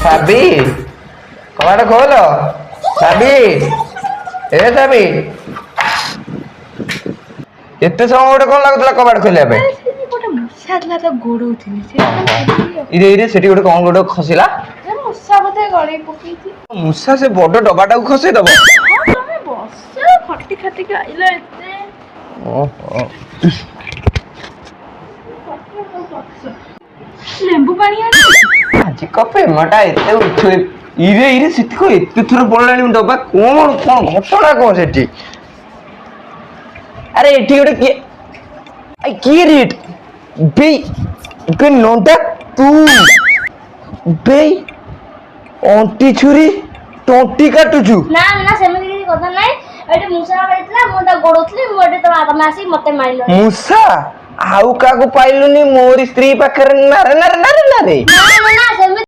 ସାବି କବାଟ ଖୋଲ। ସାବି ଏ ସାବି ଏତେ ସମୟ ଗୋଟେ କଣ ଲାଗୁଥିଲା କବାଟ ଖୋଲିବା ପାଇଁ? ଗୋଟେ ମୂଷା ଥିଲା ତ ଗୋଡଉଥିଲି ଇରେ ଇରେ ସେଠି ଗୋଟେ କଣ ଗୋଟେ ଖସିଲା। ମୂଷା ବୋଧେ ଗଳେଇ ପକେଇଛି। ମୂଷା ସେ ବଡ ଡବାଟାକୁ ଖସେଇ ଦବ। ତମେ ବସ ଖଟି ଖାଟିକି ଆଇଲ ଏତେ। ଓହୋ ଲେମ୍ବୁ ପାଣି ଆଣି ଆଜି କ ପ୍ରେମଟା ଏତେ ଉଛୁଳି। ଇରେ ଇରେ ସେଠି କଣ ଏତେ ଥର ପଡିଲାଣି ଡବା। କଣ କଣ ଘଟଣା କଣ ସେଠି? ଆରେ ଏଠି ଗୋଟେ କିଏ ରେ ବେ ବେ ନଣ୍ଡା ତୁ ବେ ଅଣ୍ଟି ଛୁରୀ ତଣ୍ଟି କାଟୁଛୁ। ନା ନା ସେମିତି କିଛି କଥା ନାହିଁ। ଏଠି ମୂଷା ହେଇଥିଲା ମୁଁ ତାକୁ ଗୋଡଉଥିଲି ମୁଁ ଏଠି ତମେ ଆସିକି ମତେ ମାରିଲ। ମୂଷା ଆଉ କାହାକୁ ପାଇଲୁନି ମୋରି ସ୍ତ୍ରୀ ପାଖରେ ନାରେ ନାରେ ନାରେ ନାରେ। ନା